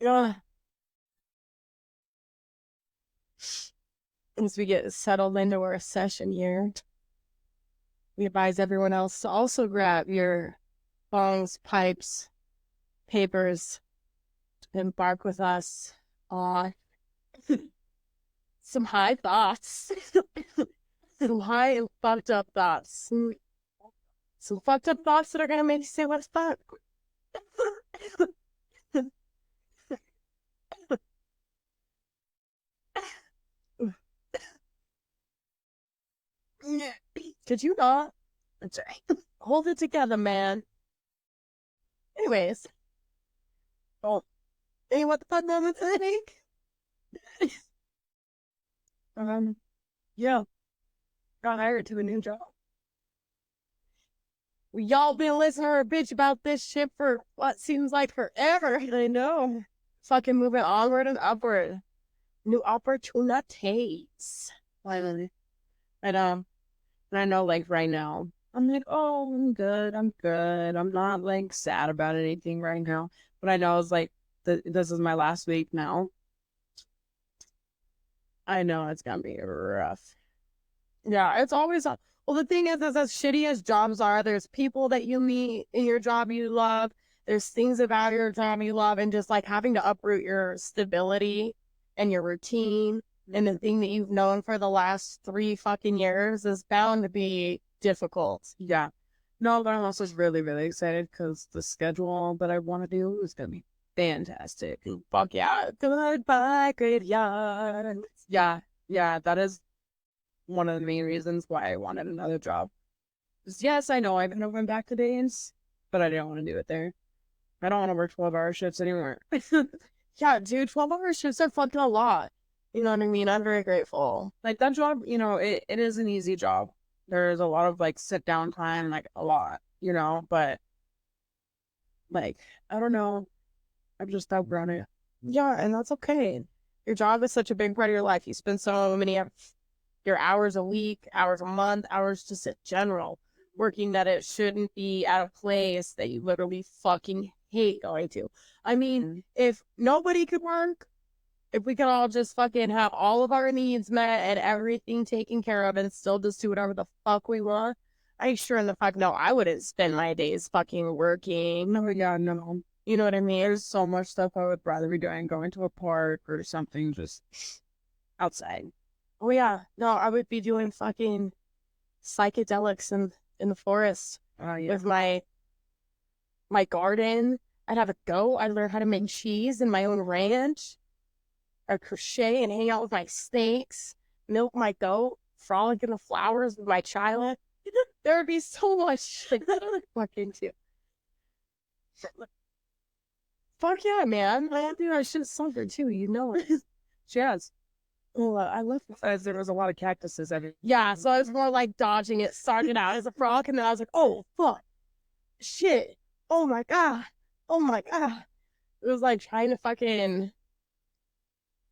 Yeah. As we get settled into our session here, we advise everyone else to also grab your bongs, pipes, papers, and embark with us on some high thoughts. Some high and fucked up thoughts. Some fucked up thoughts that are gonna make you say, "What the fuck?" Could you not? I'm sorry. Hold it together, man. Anyways, oh, any what the fuck moments I think? um, yeah, got hired to a new job. Y'all been listening to her bitch about this shit for what seems like forever. I know. Fucking moving onward and upward. New opportunities. Finally. And and I know like right now, I'm like, oh, I'm good. I'm good. I'm not like sad about anything right now. But I know it's like this is my last week now. I know it's gonna be rough. Yeah, it's always well. The thing is as shitty as jobs are, there's people that you meet in your job you love. There's things about your job you love, and just like having to uproot your stability and your routine and the thing that you've known for the last 3 fucking years is bound to be difficult. Yeah. No, but I'm also really, really excited because the schedule that I want to do is gonna be fantastic. Fuck yeah. Goodbye, graveyard. Yeah, yeah, that is one of the main reasons why I wanted another job. Yes, I know I've been back to days, but I don't want to do it there. I don't want to work 12-hour shifts anymore. Yeah, dude, 12-hour shifts are fucking a lot. You know what I mean? I'm very grateful. Like that job, it is an easy job. There's a lot of like sit down time, like a lot, but like, I don't know. I've just outgrown it. Yeah, and that's okay. Your job is such a big part of your life. You spend so many of your hours a week, hours a month, hours just in general working that it shouldn't be at a place that you literally fucking hate going to. I mean, if nobody could work, if we could all just fucking have all of our needs met and everything taken care of and still just do whatever the fuck we want, I sure in the fuck no, I wouldn't spend my days fucking working. No, yeah, no. You know what I mean? There's so much stuff I would rather be doing, going to a park or something just outside. Oh yeah, no, I would be doing fucking psychedelics in the forest yeah. With my garden. I'd have a goat. I'd learn how to make cheese in my own ranch. I'd crochet and hang out with my snakes, milk my goat, frolic in the flowers with my child. There would be so much shit that I would fucking do. Fuck yeah, man. Dude, I should have sung her too, you know it. Jazz. Well, I left as there was a lot of cactuses everywhere. Yeah, so I was more like dodging it. Started out as a frog, and then I was like, oh, fuck. Shit. Oh my God. Oh my God. It was like trying to fucking,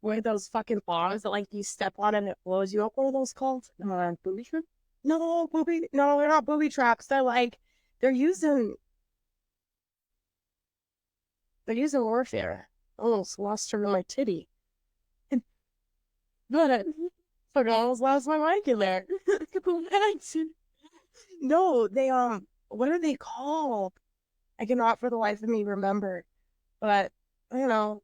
what are those fucking bombs that like you step on and it blows you up? What are those called? Booby traps? No, they're not booby traps. They're using, they're using warfare. I almost lost her in my titty. But fuck, I almost lost my mic in there. No, they what are they called? I cannot for the life of me remember. But the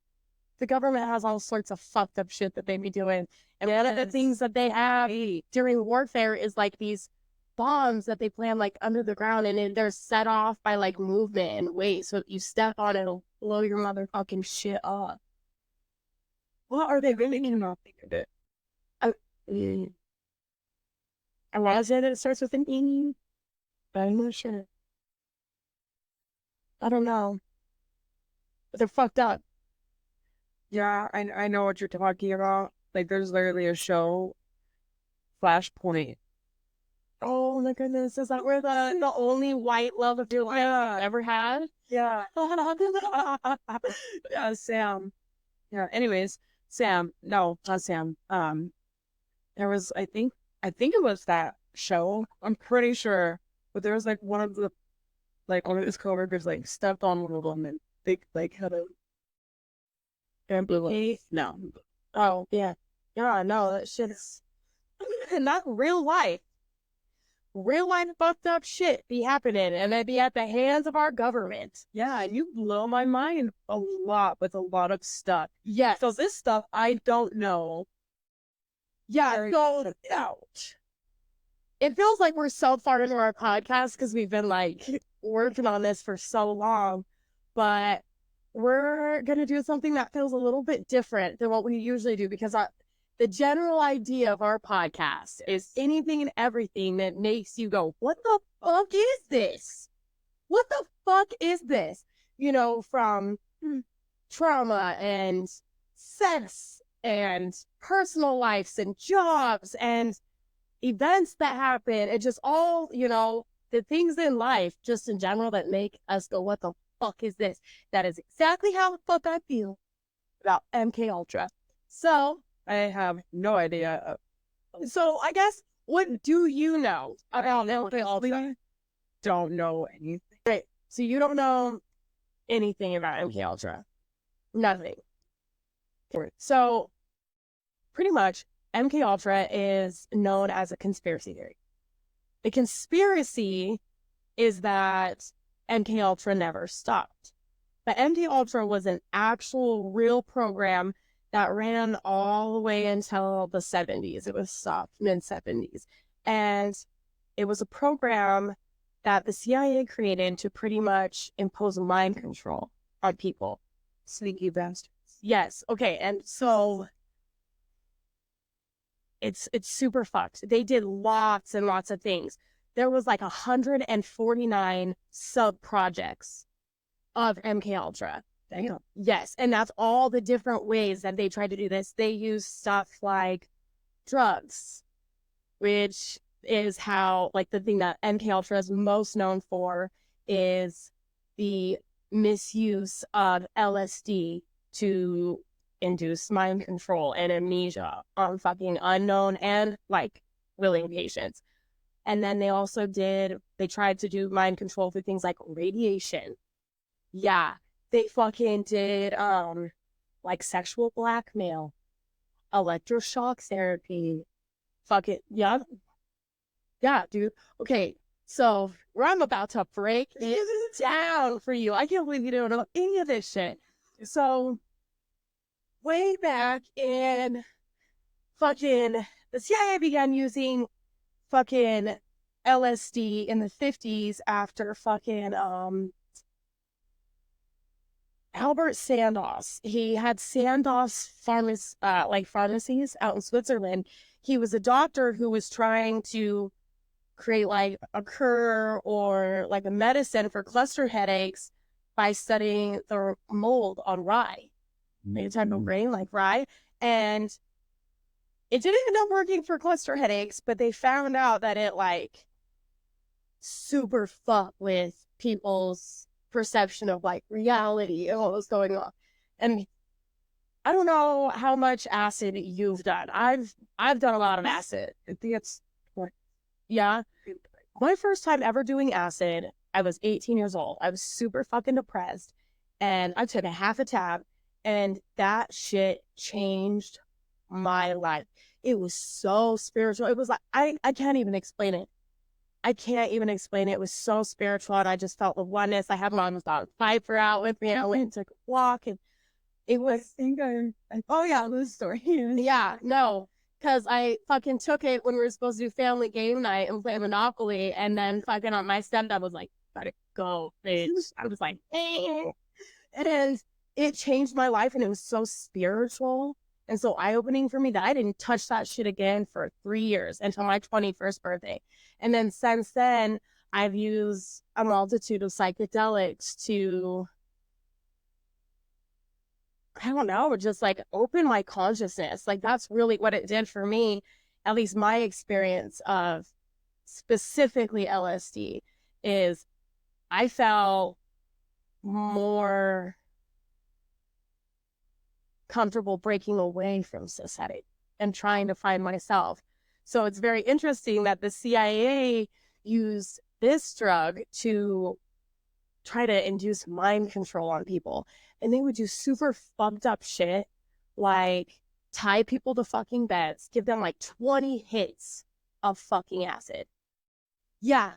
government has all sorts of fucked up shit that they be doing. And one of the things that they have during warfare is like these bombs that they plant like under the ground and then they're set off by like movement and weight. So if you step on it, it'll blow your motherfucking shit up. What are they really not thinking it? I want to say that it starts with an E, but I'm not sure. I don't know. But they're fucked up. Yeah, I know what you're talking about. Like, there's literally a show, Flashpoint. Oh my goodness, is that where the only white love of your life ever had? Yeah. Yeah, Sam. Yeah, anyways, Sam. No, not Sam. There was, I think it was that show. I'm pretty sure. But there was like one of his coworkers like stepped on one of them and they like had a And blue. No. Oh, yeah. Yeah, no, that shit is not real life. Real life fucked up shit be happening, and they be at the hands of our government. Yeah, and you blow my mind a lot with a lot of stuff. Yes. So this stuff, I don't know. Yeah, so out. It feels like we're so far into our podcast because we've been like working on this for so long, but we're going to do something that feels a little bit different than what we usually do because the general idea of our podcast is anything and everything that makes you go, what the fuck is this? What the fuck is this? You know, from trauma and sex and personal lives and jobs and events that happen. It just all, you know, the things in life just in general that make us go, what the fuck is this? That is exactly how the fuck I feel about MK Ultra. So I have no idea. So I guess, what do you know about MK Ultra? Don't know anything. Right. So you don't know anything about MK Ultra. Nothing. So pretty much MK Ultra is known as a conspiracy theory. The conspiracy is that MK Ultra never stopped. But MK Ultra was an actual real program that ran all the way until the 70s. It was stopped mid-70s. And it was a program that the CIA created to pretty much impose mind control on people. Sneaky bastards. Yes. Okay. And so it's super fucked. They did lots and lots of things. There was like 149 sub-projects of MK Ultra. Damn. Yes. And that's all the different ways that they tried to do this. They use stuff like drugs, which is how, like, the thing that MK Ultra is most known for is the misuse of LSD to induce mind control and amnesia on fucking unknown and like willing patients. And then they tried to do mind control through things like radiation. Yeah, they fucking did like sexual blackmail, electroshock therapy. Fucking yeah. Yeah, dude. Okay, so I'm about to break it down for you. I can't believe you don't know any of this shit. So way back in fucking the CIA began using fucking LSD in the 50s after fucking Albert Sandoz. He had Sandoz pharmacies out in Switzerland. He was a doctor who was trying to create like a cure or like a medicine for cluster headaches by studying the mold on rye. A type of grain like rye. And it didn't end up working for cluster headaches, but they found out that it like super fucked with people's perception of like reality and what was going on. And I don't know how much acid you've done. I've done a lot of acid. I think it's yeah. My first time ever doing acid, I was 18 years old. I was super fucking depressed. And I took a half a tab. And that shit changed my life. It was so spiritual. It was like, I can't even explain it. I can't even explain it. It was so spiritual. And I just felt the oneness. I had my dog Piper out with me. And I went and took a walk. And it was, oh yeah, this story. yeah, no. Because I fucking took it when we were supposed to do family game night and play Monopoly. And then fucking on my stepdad was like, gotta go, bitch. I was like, eh. And it changed my life. And it was so spiritual and so eye-opening for me that I didn't touch that shit again for 3 years until my 21st birthday. And then since then, I've used a multitude of psychedelics to, I don't know, just like open my consciousness. Like that's really what it did for me, at least my experience of specifically LSD is I felt more comfortable breaking away from society and trying to find myself. So it's very interesting that the CIA used this drug to try to induce mind control on people. And they would do super fucked up shit, like tie people to fucking beds, give them like 20 hits of fucking acid. Yeah.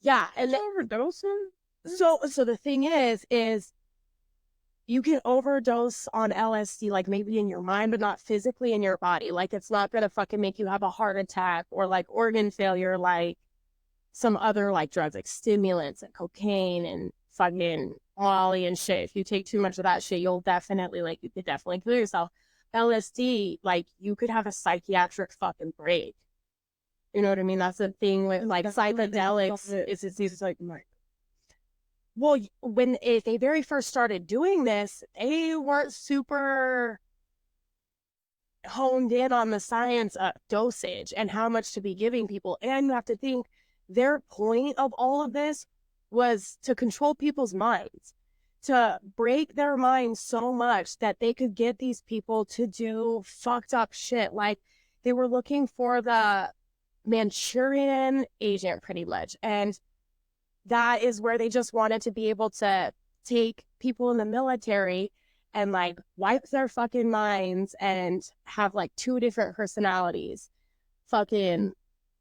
Yeah. And then overdosing? so the thing is you can overdose on LSD, like maybe in your mind, but not physically in your body. Like it's not gonna fucking make you have a heart attack or like organ failure, like some other like drugs, like stimulants and cocaine and fucking Molly and shit. If you take too much of that shit, you could definitely kill yourself. LSD, like you could have a psychiatric fucking break. You know what I mean? That's the thing with like psychedelics. It's like, well, when they very first started doing this, they weren't super honed in on the science of dosage and how much to be giving people. And you have to think their point of all of this was to control people's minds, to break their minds so much that they could get these people to do fucked up shit. Like they were looking for the Manchurian agent pretty much. And that is where they just wanted to be able to take people in the military and like wipe their fucking minds and have like two different personalities. Fucking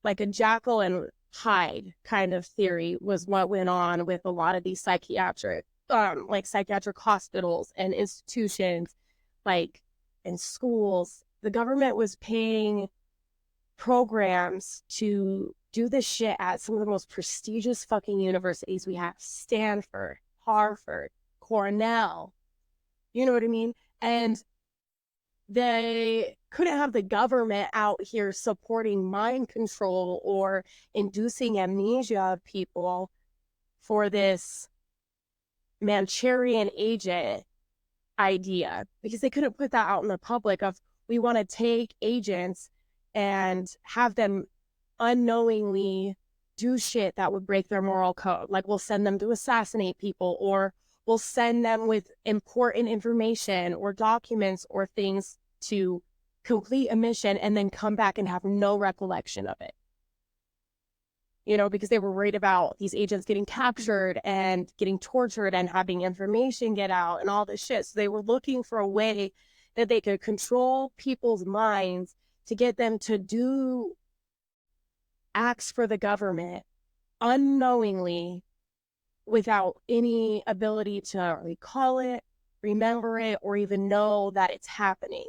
like a Jekyll and Hyde kind of theory was what went on with a lot of these psychiatric hospitals and institutions, like in schools. The government was paying programs to do this shit at some of the most prestigious fucking universities we have: Stanford, Harvard, Cornell. You know what I mean? And they couldn't have the government out here supporting mind control or inducing amnesia of people for this Manchurian agent idea, because they couldn't put that out in the public of, we want to take agents and have them unknowingly do shit that would break their moral code. Like we'll send them to assassinate people, or we'll send them with important information or documents or things to complete a mission and then come back and have no recollection of it. You know, because they were worried about these agents getting captured and getting tortured and having information get out and all this shit. So they were looking for a way that they could control people's minds to get them to do acts for the government unknowingly, without any ability to recall it, remember it, or even know that it's happening.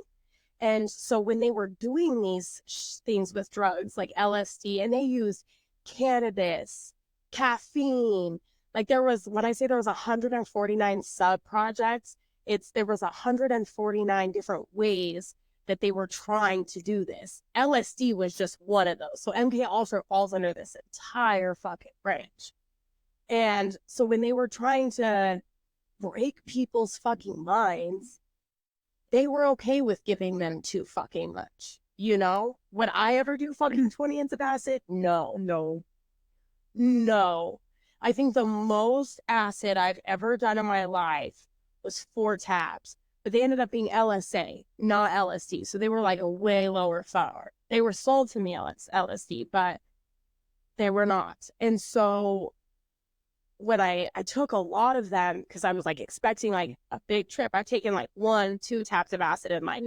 And so when they were doing these things with drugs like LSD, and they used cannabis, caffeine, like when I say there was 149 sub-projects, there was 149 different ways that they were trying to do this. LSD was just one of those. So MK also falls under this entire fucking branch. And so when they were trying to break people's fucking minds, they were okay with giving them too fucking much. You know? Would I ever do fucking 20 hits of acid? No. I think the most acid I've ever done in my life was 4 tabs. But they ended up being LSA, not LSD. So they were like a way lower flower. They were sold to me LSD, but they were not. And so when I took a lot of them, because I was like expecting like a big trip, I've taken like 1-2 taps of acid in my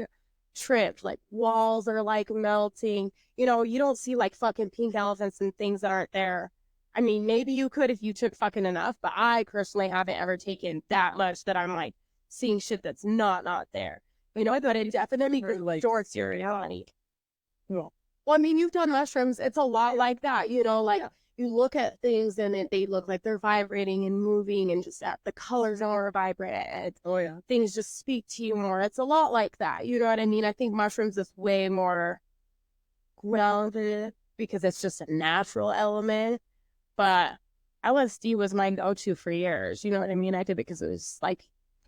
trip. Like walls are like melting. You know, you don't see like fucking pink elephants and things that aren't there. I mean, maybe you could if you took fucking enough, but I personally haven't ever taken that much that I'm like seeing shit that's not there. You know, but it definitely distorts your reality. Yeah. Well, I mean, you've done mushrooms. It's a lot like that, you know, like you look at things and they look like they're vibrating and moving, and just that the colors are vibrant. Oh yeah. Things just speak to you more. It's a lot like that. You know what I mean? I think mushrooms is way more grounded because it's just a natural element. But LSD was my go-to for years. You know what I mean? I did it because it was like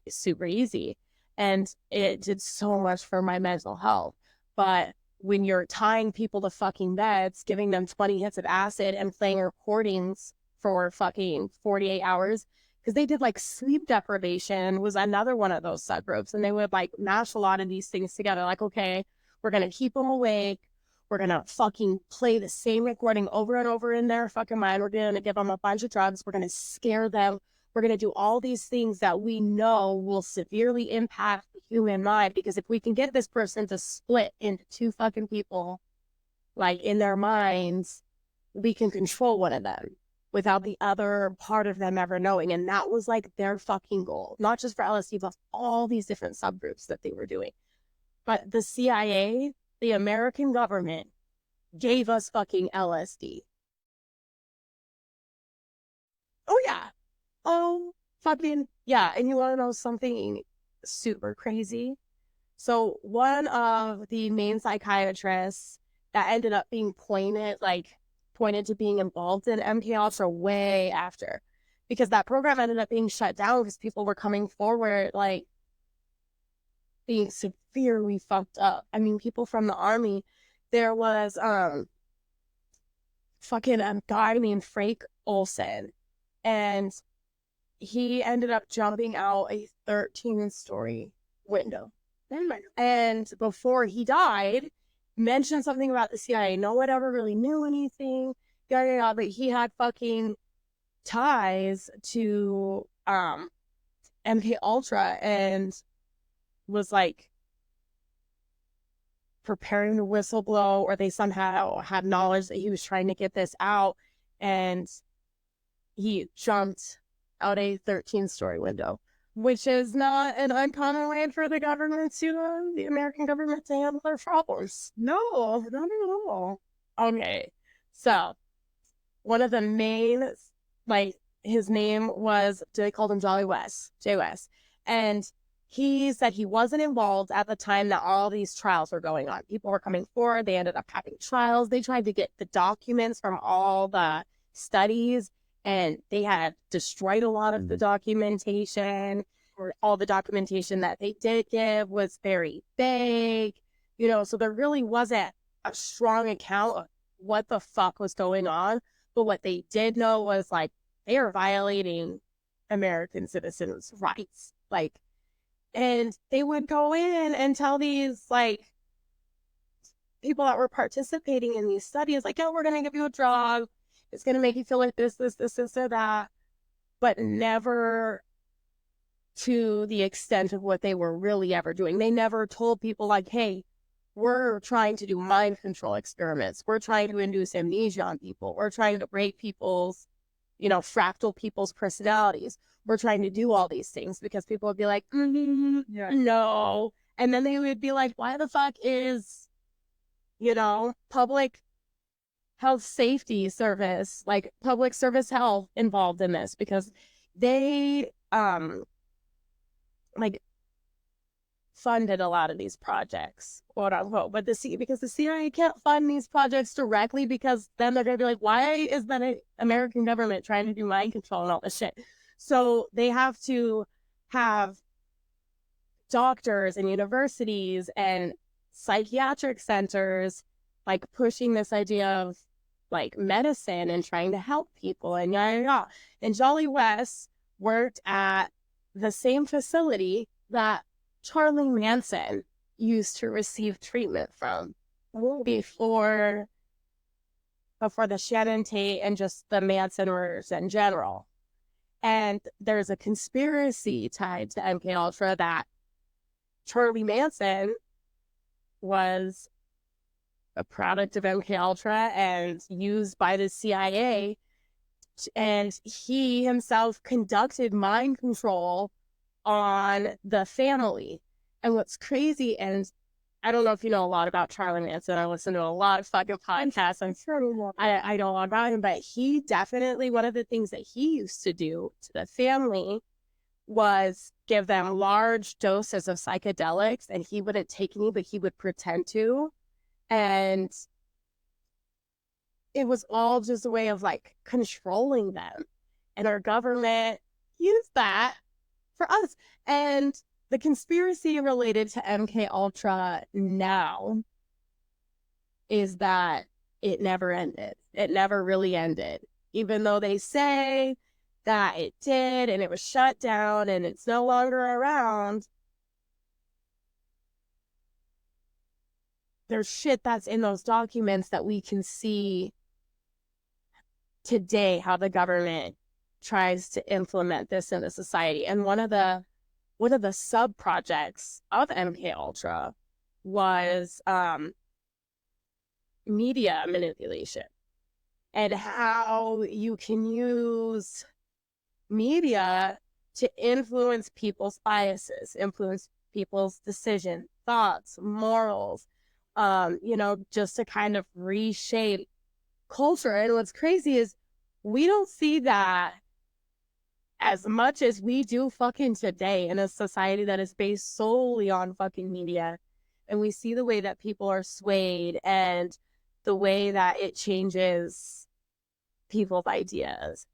super easy, and it did so much for my mental health. But when you're tying people to fucking beds, giving them 20 hits of acid and playing recordings for fucking 48 hours, because they did like sleep deprivation was another one of those subgroups, and they would like mash a lot of these things together. Like, okay, we're going to keep them awake. We're going to fucking play the same recording over and over in their fucking mind. We're going to give them a bunch of drugs. We're going to scare them We're going to do all these things that we know will severely impact the human mind, because if we can get this person to split into two fucking people, like in their minds, we can control one of them without the other part of them ever knowing. And that was like their fucking goal, not just for LSD, but all these different subgroups that they were doing. But the CIA, the American government, gave us fucking LSD. Oh, yeah. Oh, fucking, yeah. And you want to know something super crazy? So one of the main psychiatrists that ended up being pointed to being involved in MK Ultra way after, because that program ended up being shut down because people were coming forward like being severely fucked up. I mean, people from the army. There was fucking a guy named Frank Olson, and he ended up jumping out a 13-story window. And before he died, mentioned something about the CIA. No one ever really knew anything. Yada yada. But he had fucking ties to MK Ultra and was like preparing to whistleblow, or they somehow had knowledge that he was trying to get this out, and he jumped out a 13-story window, which is not an uncommon way for the government to, the American government, to handle their problems. No, not at all. Okay, so one of the main, like, his name was, they called him Jolly West, Jay West, and he said he wasn't involved at the time that all these trials were going on. People were coming forward. They ended up having trials. They tried to get the documents from all the studies, and they had destroyed a lot of the documentation, or all the documentation that they did give was very vague, so there really wasn't a strong account of what the fuck was going on. But what they did know was, like, they are violating American citizens' rights. Like, and they would go in and tell these, like, people that were participating in these studies, like, oh, we're going to give you a drug. It's going to make you feel like this, or that. But never to the extent of what they were really ever doing. They never told people, like, hey, we're trying to do mind control experiments. We're trying to induce amnesia on people. We're trying to break people's, fractal people's personalities. We're trying to do all these things, because people would be like, no. And then they would be like, why the fuck is, public health safety service, like public service health, involved in this? Because they, funded a lot of these projects, quote unquote. But because the CIA can't fund these projects directly, because then they're going to be like, why is the American government trying to do mind control and all this shit? So they have to have doctors and universities and psychiatric centers, like, pushing this idea of, like, medicine and trying to help people and yada yada. And Jolly West worked at the same facility that Charlie Manson used to receive treatment from before the Shannon Tate and just the Manson murders in general. And there's a conspiracy tied to MK Ultra that Charlie Manson was a product of MK Ultra and used by the CIA, and he himself conducted mind control on the family. And what's crazy, and I don't know if you know a lot about Charlie Manson. I listen to a lot of fucking podcasts. I'm sure I know a lot about him, but he definitely, one of the things that he used to do to the family was give them large doses of psychedelics, and he wouldn't take any, but he would pretend to. And it was all just a way of, like, controlling them. And our government used that for us. And the conspiracy related to MK Ultra now is that it never ended. It never really ended. Even though they say that it did, and it was shut down, and it's no longer around, there's shit that's in those documents that we can see today, how the government tries to implement this in the society. And one of the sub projects of MK Ultra was media manipulation, and how you can use media to influence people's biases, influence people's decisions, thoughts, morals, just to kind of reshape culture. And what's crazy is we don't see that as much as we do fucking today in a society that is based solely on fucking media. And we see the way that people are swayed and the way that it changes people's ideas,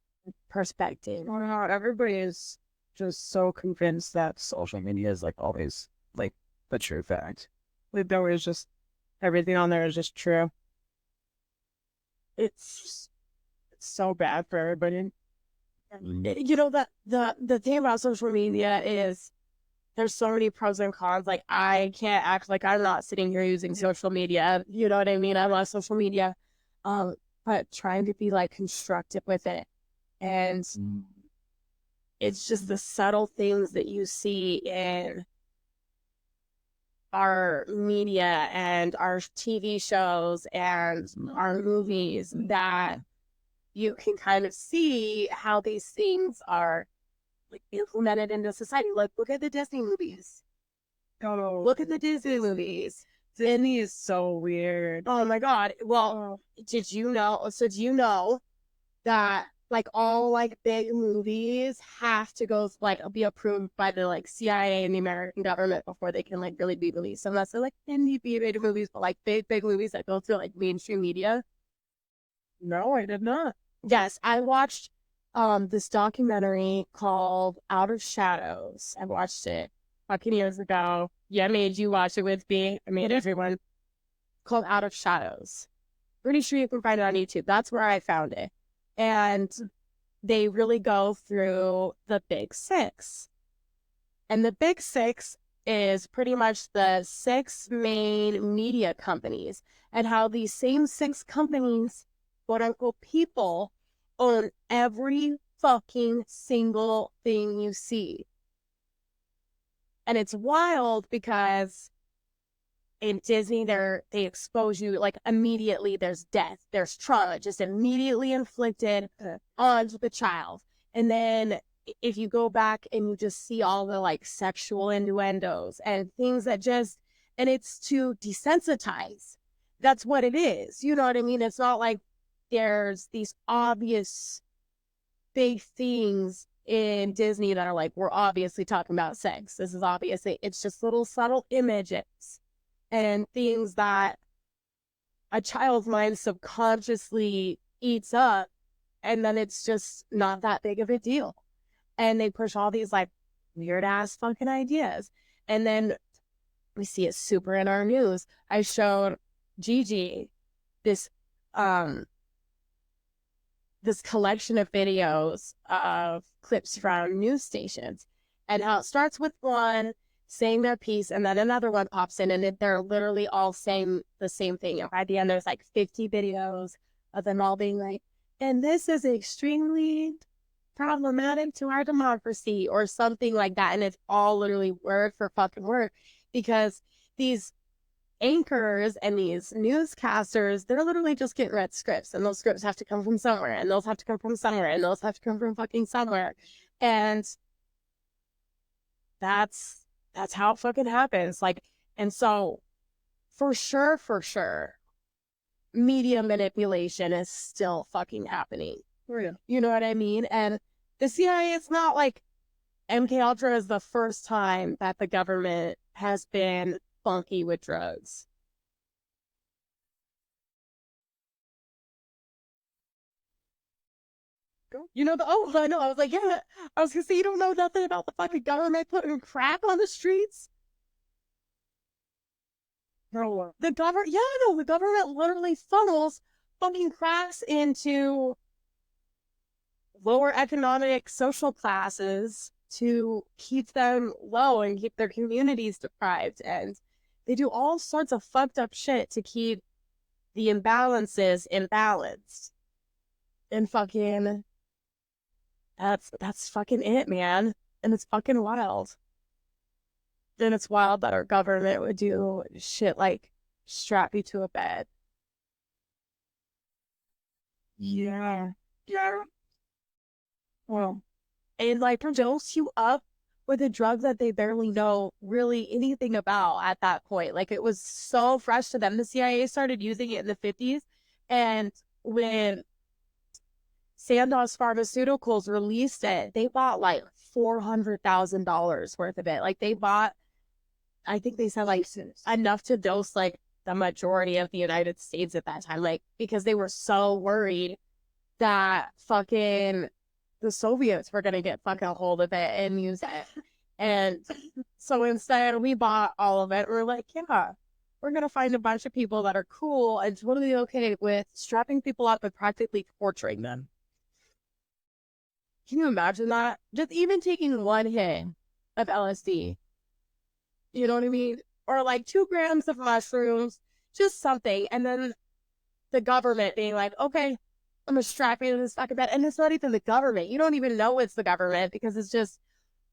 perspective. Oh no, everybody is just so convinced that social media is like always like the true fact. Like there is just everything on there is just true. It's so bad for everybody. That the thing about social media is there's so many pros and cons. Like, I can't act like I'm not sitting here using social media. You know what I mean? I love social media. But trying to be like constructive with it. And it's just the subtle things that you see in our media and our TV shows and our movies that you can kind of see how these things are like implemented into society. Like, look at the Disney movies. Oh, Look at the Disney movies. Disney is so weird. Oh my God. Well, did you know that like all like big movies have to go like be approved by the like CIA and the American government before they can like really be released, unless they're like indie B-rated movies, but like big movies that go through like mainstream media? No, I did not. Yes, I watched this documentary called Out of Shadows. I watched it fucking years ago. Yeah, I made you watch it with me. I made everyone. Called Out of Shadows. Pretty sure you can find it on YouTube. That's where I found it. And they really go through the big six. And the big six is pretty much the 6 main media companies, and how these same 6 companies, quote unquote, people own every fucking single thing you see. And it's wild because in Disney, they expose you like immediately. There's death, there's trauma, just immediately inflicted onto the child. And then if you go back and you just see all the like sexual innuendos and things that just, and it's to desensitize. That's what it is. You know what I mean? It's not like there's these obvious big things in Disney that are like, we're obviously talking about sex. This is obviously, it's just little subtle images and things that a child's mind subconsciously eats up, and then it's just not that big of a deal. And they push all these like weird ass fucking ideas. And then we see it super in our news. I showed Gigi this this collection of videos of clips from news stations, and how it starts with one saying their piece, and then another one pops in, and they're literally all saying the same thing. And by the end, there's like 50 videos of them all being like, and this is extremely problematic to our democracy, or something like that. And it's all literally word for fucking word, because these anchors and these newscasters, they're literally just getting read scripts, and those scripts have to come from somewhere, and those have to come from somewhere, and those have to come from fucking somewhere. And that's how it fucking happens. Like, and so for sure, media manipulation is still fucking happening. Yeah. You know what I mean? And the CIA, it's not like MK Ultra is the first time that the government has been funky with drugs. You know, I know. I was like, yeah. I was gonna say, you don't know nothing about the fucking government putting crack on the streets? No. The government, yeah, no, the government literally funnels fucking cracks into lower economic social classes to keep them low and keep their communities deprived. And they do all sorts of fucked up shit to keep the imbalances imbalanced. And fucking, that's fucking it, man. And it's fucking wild. Then it's wild that our government would do shit like strap you to a bed. Yeah. Yeah. Well, And like dose you up with a drug that they barely know really anything about at that point. Like it was so fresh to them. The CIA started using it in the 50s. And when Sandoz Pharmaceuticals released it, they bought like $400,000 worth of it. Like they bought, I think they said like enough to dose like the majority of the United States at that time. Like because they were so worried that fucking the Soviets were gonna get fucking a hold of it and use it. And so instead we bought all of it. We're like, yeah, we're gonna find a bunch of people that are cool and totally okay with strapping people up and practically torturing them. Can you imagine that? Just even taking one hit of LSD. You know what I mean? Or like 2 grams of mushrooms, just something. And then the government being like, okay, I'm gonna strap you to this fucking bed. And it's not even the government. You don't even know it's the government because it's just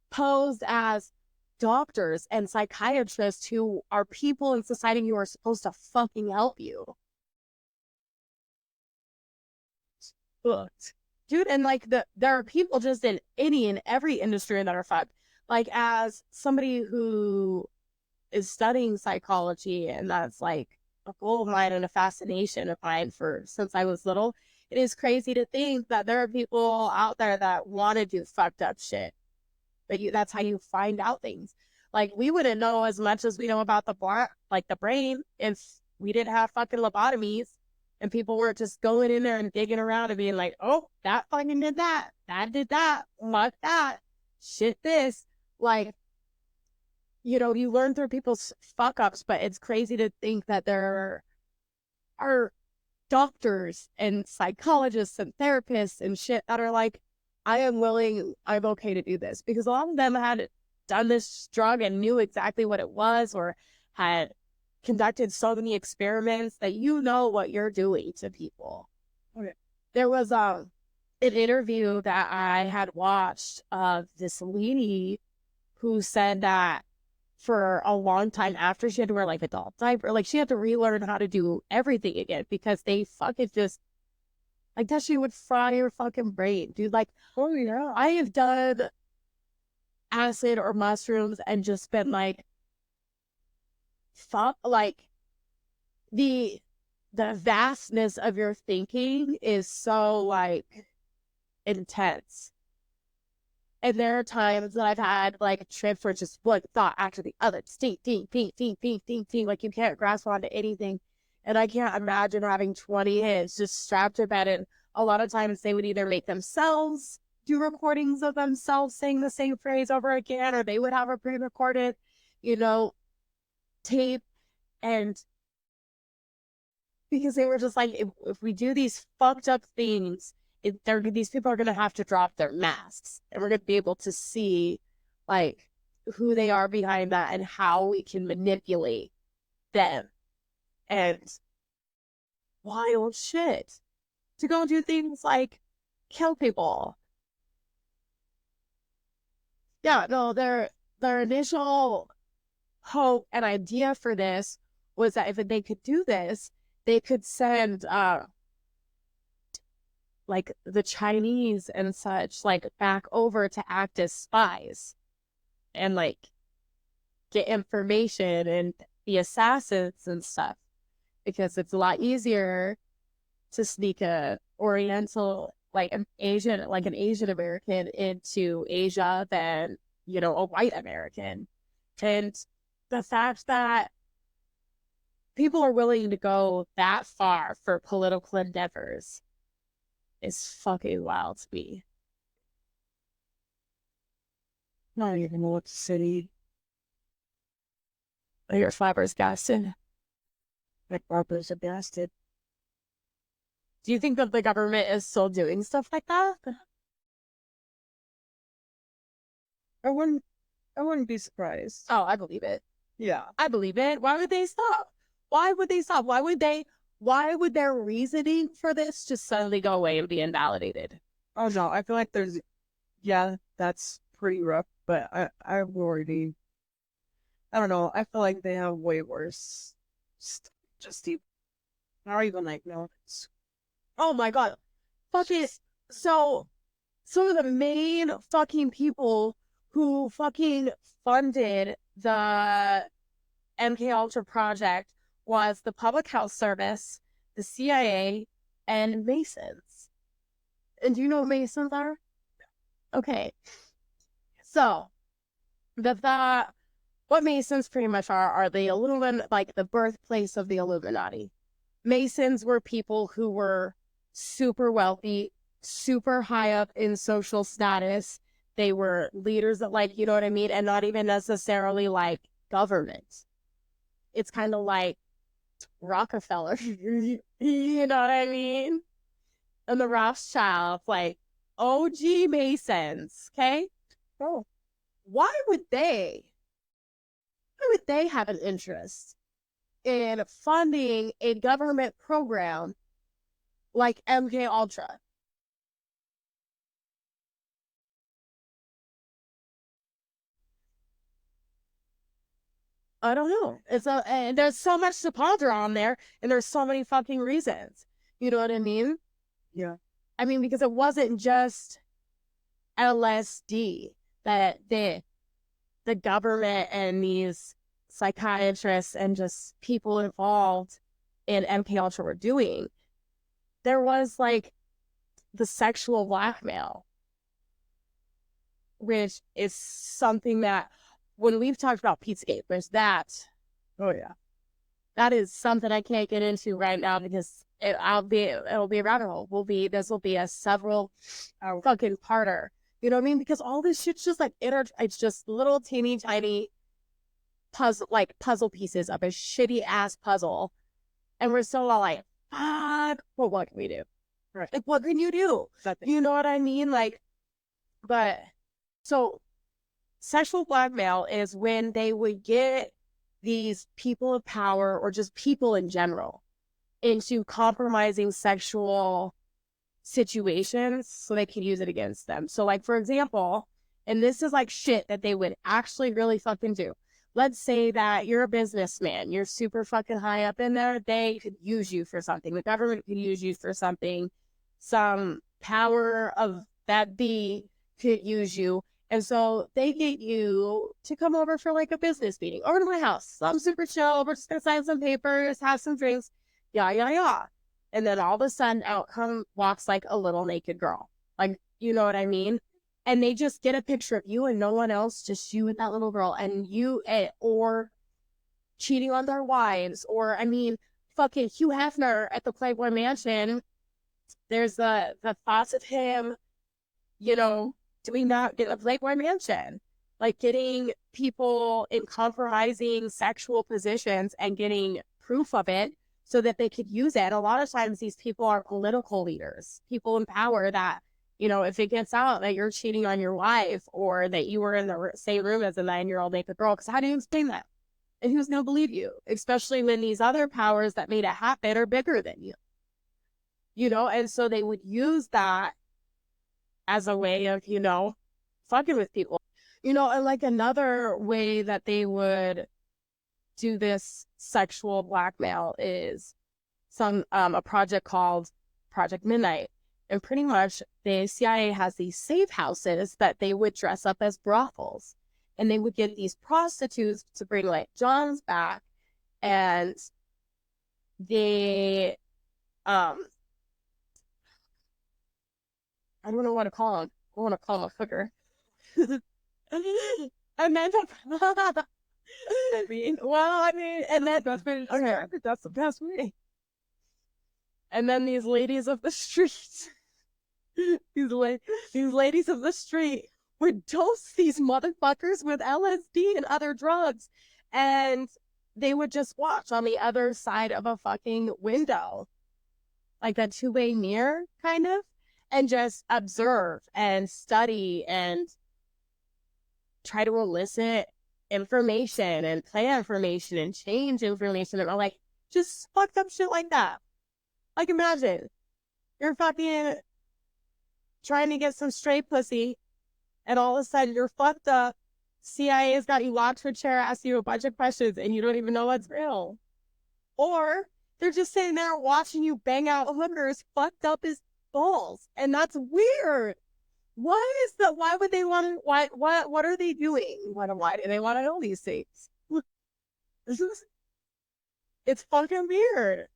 posed as doctors and psychiatrists who are people in society who are supposed to fucking help you. Booked. Dude, and like there are people just in any and every industry that are fucked. Like as somebody who is studying psychology and that's like a goal of mine and a fascination of mine for since I was little, it is crazy to think that there are people out there that want to do fucked up shit. But that's how you find out things. Like we wouldn't know as much as we know about the brain if we didn't have fucking lobotomies and people were just going in there and digging around and being like, oh, that fucking did that. That did that. Fuck that. Shit this. Like, you know, you learn through people's fuck ups, but it's crazy to think that there are doctors and psychologists and therapists and shit that are like, I'm okay to do this. Because a lot of them had done this drug and knew exactly what it was or had conducted so many experiments that you know what you're doing to people. okay. There was an interview that I had watched of this lady who said that for a long time after she had to wear like adult diaper, like she had to relearn how to do everything again because they fucking just like that shit would fry your fucking brain, dude. Like, Oh yeah. I have done acid or mushrooms and just been like, fuck, like the vastness of your thinking is so like intense. And there are times that I've had like trips where it's just one thought after the other, ting, ting, ting, ting, ting, ting, ting, like you can't grasp onto anything. And I can't imagine having 20 hits just strapped to bed. And a lot of times they would either make themselves do recordings of themselves saying the same phrase over again, or they would have a pre-recorded, you know, tape. And because they were just like, if we do these fucked up things, these people are going to have to drop their masks and we're going to be able to see like who they are behind that and how we can manipulate them. And wild shit to go do things like kill people. Yeah, no, their initial hope and idea for this was that if they could do this, they could send like the Chinese and such like back over to act as spies and like get information and the assassins and stuff, because it's a lot easier to sneak a Oriental, like an Asian American into Asia than, you know, a white American. And the fact that people are willing to go that far for political endeavors is fucking wild to me. I don't even know what to say. Your flabbergasted. Like Barbara's a bastard. Do you think that the government is still doing stuff like that? I wouldn't be surprised. Oh, I believe it. Yeah. I believe it. Why would they stop? Why would they stop? Why would their reasoning for this just suddenly go away and be invalidated? Oh no, I feel like there's Yeah, that's pretty rough, but I've already, I don't know, I feel like they have way worse just even, not even like, no, it's, Oh my God. Fucking, so some of the main fucking people who fucking funded the MK Ultra project was the Public Health Service, the CIA, and Masons. And do you know what Masons are? Okay. So the what Masons pretty much are the Illumin, like the birthplace of the Illuminati. Masons were people who were super wealthy, super high up in social status. They were leaders that, like, you know what I mean? And not even necessarily like government. It's kind of like Rockefeller. You know what I mean? And the Rothschilds, like OG Masons. Okay. oh, Why would they? Why would they have an interest in funding a government program like MK Ultra? I don't know. And there's so much to ponder on there, and there's so many fucking reasons. You know what I mean? yeah. I mean, because it wasn't just LSD that the government and these psychiatrists and just people involved in MK Ultra were doing. There was like the sexual blackmail, which is something that when we've talked about Pizzagate, there's that. Oh, yeah. That is something I can't get into right now because it'll be a rabbit hole. This will be a several fucking parter. You know what I mean? Because all this shit's just like it's just little teeny tiny puzzle pieces of a shitty ass puzzle. And we're still all like, fuck, well, what can we do? Right. Like, what can you do? Nothing. You know what I mean? Like, but so sexual blackmail is when they would get these people of power or just people in general into compromising sexual situations so they can use it against them. So, like, for example, and this is like shit that they would actually really fucking do. Let's say that you're a businessman, you're super fucking high up in there, they could use you for something. The government could use you for something. Some power of that be could use you. And so they get you to come over for like a business meeting over to my house. I'm super chill. We're just going to sign some papers, have some drinks, yeah. And then all of a sudden out walks like a little naked girl. Like, you know what I mean? And they just get a picture of you and no one else, just you and that little girl. And you, or cheating on their wives. Or, I mean, fucking Hugh Hefner at the Playboy Mansion. There's the thoughts of him, you know, doing that in a Playboy Mansion. Like getting people in compromising sexual positions and getting proof of it so that they could use it. A lot of times these people are political leaders, people in power that, you know, if it gets out that you're cheating on your wife or that you were in the same room as a 9-year-old naked girl, because how do you explain that? And who's going to believe you? Especially when these other powers that made it happen are bigger than you. You know, and so they would use that as a way of, you know, fucking with people. You know, and like another way that they would do this sexual blackmail is a project called Project Midnight. And pretty much the CIA has these safe houses that they would dress up as brothels. And they would get these prostitutes to bring like Johns back. And they, I don't know what to call them. I want to call them a hooker. And then, I mean, and then Okay, that's the best way. And then these ladies of the street, these ladies of the street would dose these motherfuckers with LSD and other drugs, and they would just watch on the other side of a fucking window, like a two-way mirror, kind of, and just observe and study and try to elicit information and play information and change information and like just fucked up shit like that. Like imagine you're fucking trying to get some straight pussy and all of a sudden you're fucked up. CIA's got you locked to a chair, asking you a bunch of questions, and you don't even know what's real. Or they're just sitting there watching you bang out hookers fucked up as balls. And that's weird. Why would they want to, what are they doing? Why do they want to know these things? It's fucking weird.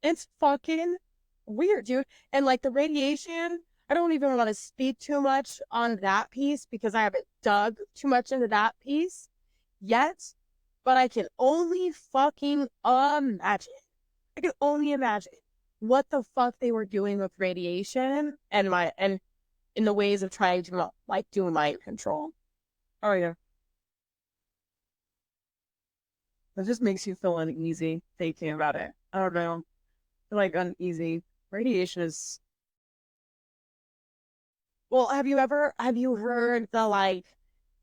It's fucking weird, dude. And like the radiation, I don't even want to speak too much on that piece because I haven't dug too much into that piece yet. But I can only fucking imagine. I can only imagine what the fuck they were doing with radiation and in the ways of trying to like do mind control. Oh yeah. That just makes you feel uneasy thinking about it. I don't know. I feel like uneasy. Radiation is. Well, have you heard the like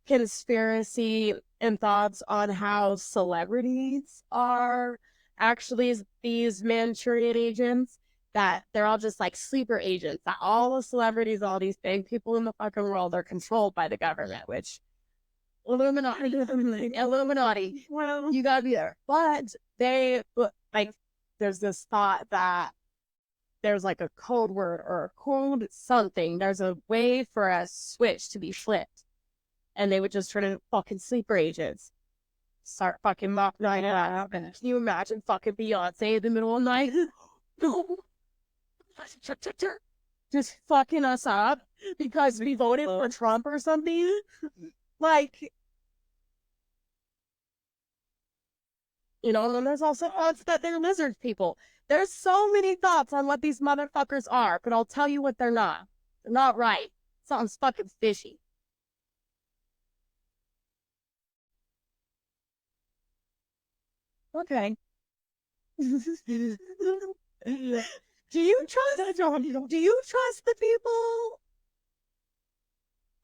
conspiracy and thoughts on how celebrities are actually these Manchurian agents? That they're all just like sleeper agents. That all the celebrities, all these big people in the fucking world are controlled by the government, which Illuminati. Well, you gotta be there. But there's this thought that there's like a code word or a code something. There's a way for a switch to be flipped. And they would just turn into fucking sleeper agents. Start fucking mock night out. Can you imagine fucking Beyonce in the middle of the night? Just fucking us up because we voted for Trump or something? Like, you know, and then there's also thoughts that they're lizard people. There's so many thoughts on what these motherfuckers are, but I'll tell you what they're not. They're not right. Something's fucking fishy. Okay. Do you trust the people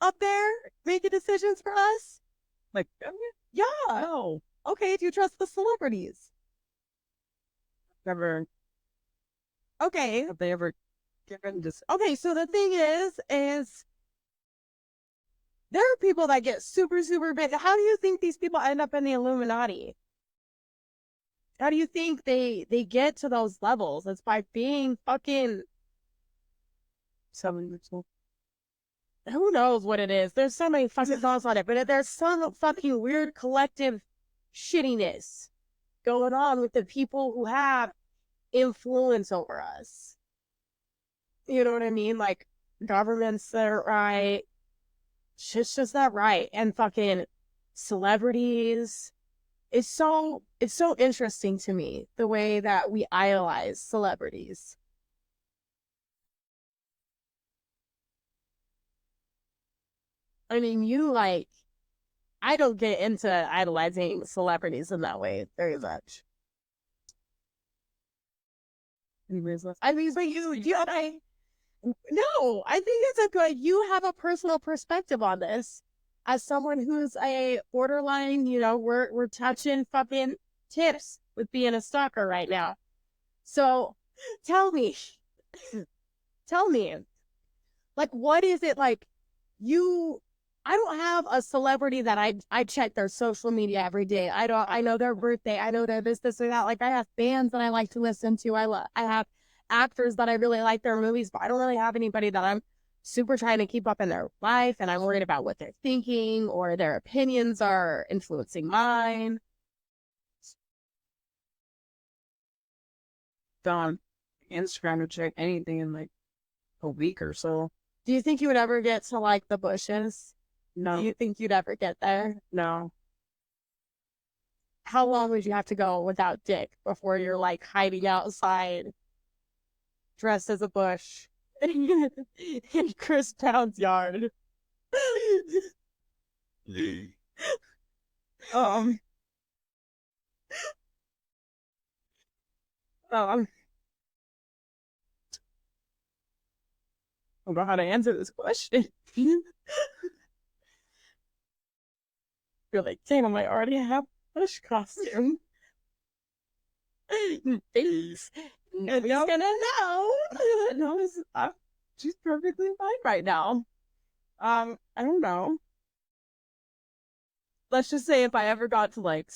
up there making decisions for us? Like, Yeah. no. Okay, do you trust the celebrities? Never. Okay. Have they ever given this? Okay, so the thing is there are people that get super, super big. How do you think these people end up in the Illuminati? How do you think they get to those levels? It's by being fucking Someone. who knows what it is. There's so many fucking thoughts on it, but there's some fucking weird collective shittiness going on with the people who have influence over us. You know what I mean? Like governments that are right. Shit's just not right. And fucking celebrities. It's so interesting to me the way that we idolize celebrities. I mean, I don't get into idolizing celebrities in that way very much. Anyways, I mean, but no, I think it's a good, you have a personal perspective on this. As someone who's a borderline, you know, we're touching fucking tips with being a stalker right now. So tell me, like, what is it like I don't have a celebrity that I check their social media every day. I know their birthday. I know their this or that. Like I have bands that I like to listen to. I have actors that I really like their movies, but I don't really have anybody that I'm super trying to keep up in their life and I'm worried about what they're thinking or their opinions are influencing mine. on Instagram to check anything in like a week or so. Do you think you would ever get to like the bushes? No. Do you think you'd ever get there? No. How long would you have to go without dick before you're like hiding outside dressed as a bush in Chris Brown's yard? um, um, I don't know how to answer this question. You're like, damn, I already have a bush costume. Thanks. Nobody's gonna know. No, she's perfectly fine right now. I don't know. Let's just say if I ever got to like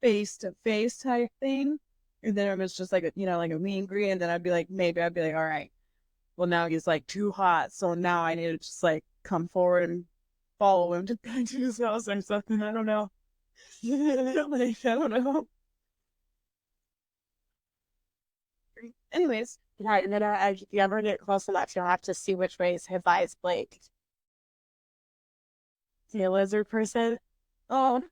face to face type thing, and then it was just like a, like a meet and greet, and then maybe I'd be like, all right, well now he's like too hot, so now I need to just like come forward and follow him to back to his house or something. I don't know. Like, I don't know. Anyways, Right, and then if you ever get close enough, you'll have to see which way his eyes blink. See a lizard person? oh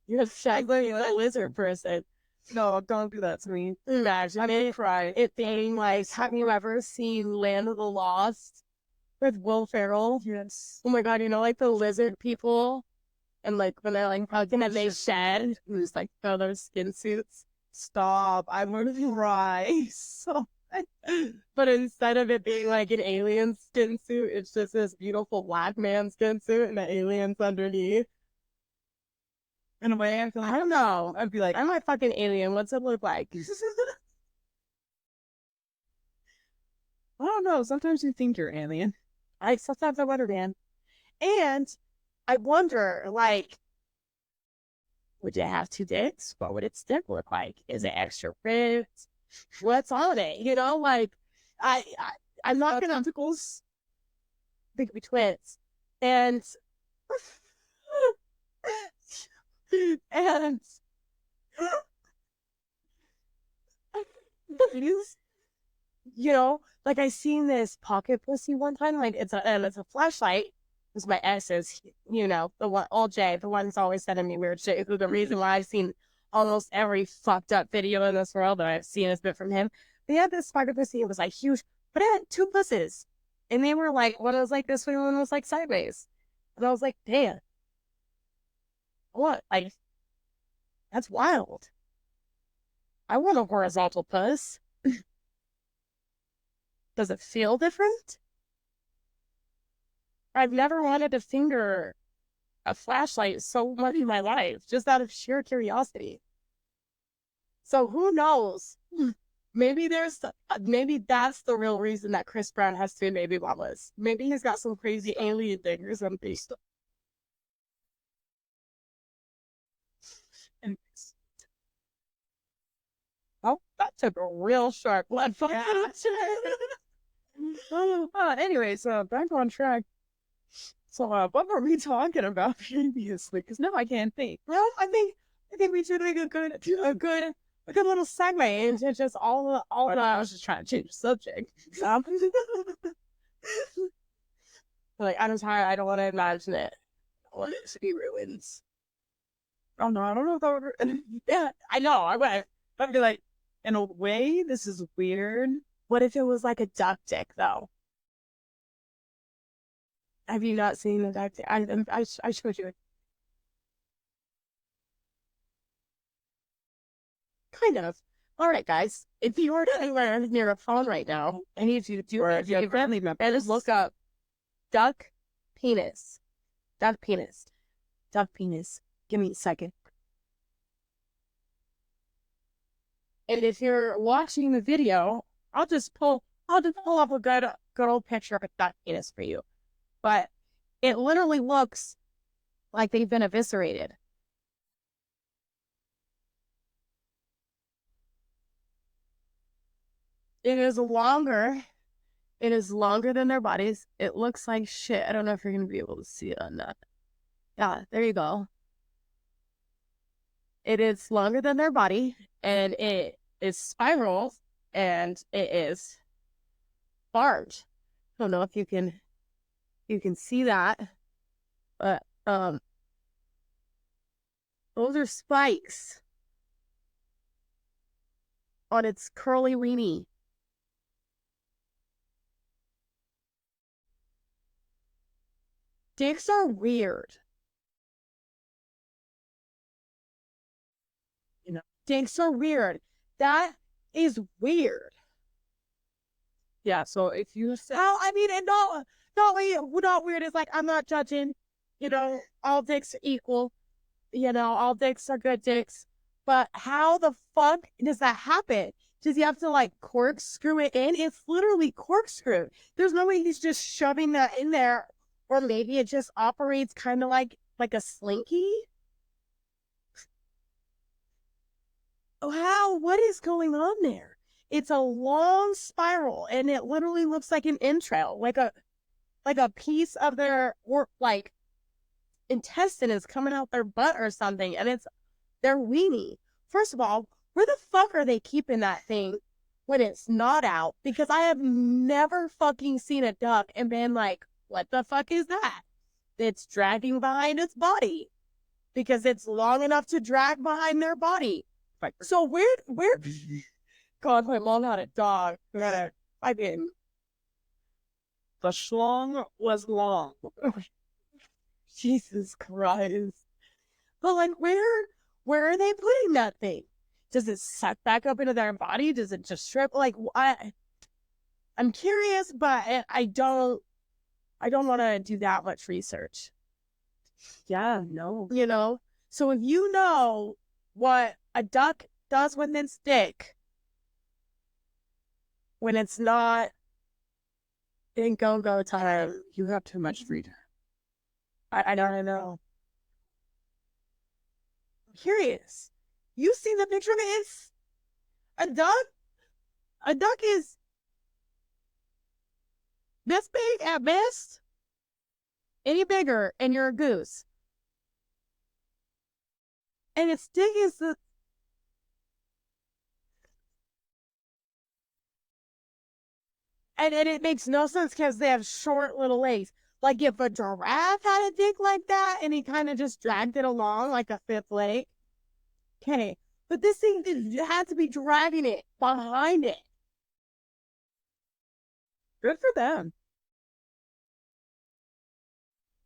You're exactly a lizard person. no, don't do that to me. Imagine I'm gonna cry. it being like, have you ever seen Land of the Lost with Will Ferrell? Yes. Oh my god, like the lizard people? And like when they're like hugging and they shed, who's like throw their skin suits. Stop. I'm gonna cry. So But instead of it being like an alien skin suit, it's just this beautiful black man skin suit and the aliens underneath. in a way, I feel like I don't know. I'd be like, I'm a fucking alien. What's it look like? I don't know. Sometimes you think you're alien. Sometimes I wonder, man. And I wonder, like, would you have two dicks? What would its dick look like? Is it extra ribbed? What's on it? Like, I'm not gonna Tentacles. think we twins. And and like I seen this pocket pussy one time. Like it's a flashlight. It's my ex's, the one, old Jay, the one who's always sending me weird shit. The reason why I've seen almost every fucked up video in this world that I've seen has been from him. But he had this pocket pussy. It was like huge, but it had two pussies. And they were like, one was like this way, one was like sideways. And I was like, damn. What? Like, that's wild. I want a horizontal puss. Does it feel different? I've never wanted to finger a flashlight so much in my life, just out of sheer curiosity. So who knows? Maybe maybe that's the real reason that Chris Brown has two baby mamas. Maybe he's got some crazy alien thing or something. Oh, that took a real sharp left. Anyways, back on track. So, what were we talking about previously? Because now I can't think. Well, I think we should make a good little segue into just all I was just trying to change the subject. Like, I'm tired. I don't want to imagine it. I want it to be ruins. Oh no, I don't know if that would. Yeah, I know. I'd be like, in a way, this is weird. What if it was like a duck dick, though? Have you not seen the duck dick? I showed you it. Kind of. All right, guys. If you are anywhere near a phone right now, I need you to do Or if you have friendly members, and just look up duck penis. Duck penis. Duck penis. Give me a second. And if you're watching the video, I'll just pull up a good old picture of a duck penis for you. But it literally looks like they've been eviscerated. It is longer. It is longer than their bodies. It looks like shit. I don't know if you're going to be able to see it on that. Yeah, there you go. It is longer than their body, and it is spiral, and it is barbed. I don't know if you can see that, but those are spikes on its curly weenie. Dicks are weird. Dicks are weird. That is weird. yeah. So if you say, I mean, and not weird. It's like, I'm not judging. All dicks are equal. All dicks are good dicks. But how the fuck does that happen? Does he have to like corkscrew it in? It's literally corkscrew. There's no way he's just shoving that in there Or maybe it just operates kind of like a slinky. Oh, what is going on there? It's a long spiral, and it literally looks like an entrail, like a piece of their like intestine is coming out their butt or something, and it's their weenie. First of all, where the fuck are they keeping that thing when it's not out? Because I have never fucking seen a duck and been like, what the fuck is that? It's dragging behind its body because it's long enough to drag behind their body. So where God, my mom had a dog. I didn't. The schlong was long. Jesus Christ. But like, where are they putting that thing? Does it suck back up into their body? Does it just strip? Like, I'm curious, but I don't want to do that much research. Yeah, no. You know? So if you know what a duck does with its dick when it's not in go-go time, You have too much freedom. I don't know. I'm curious. You seen the picture of it? It's a duck? A duck is this big at best. Any bigger, and you're a goose. And its dick is the... And it makes no sense because they have short little legs. Like if a giraffe had a dick like that and he kind of just dragged it along like a fifth leg. Okay. But this thing had to be dragging it behind it. Good for them.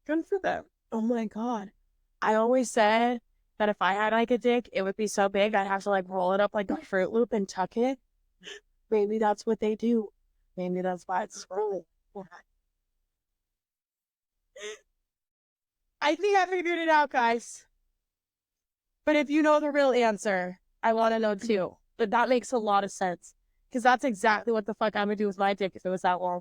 Good for them. Oh my God. I always said that if I had like a dick, it would be so big I'd have to like roll it up like a Fruit Loop and tuck it. Maybe that's what they do. Maybe that's why it's swirling. I think I figured it out, guys. But if you know the real answer, I want to know too. But that makes a lot of sense. Because that's exactly what the fuck I would do with my dick if it was that long.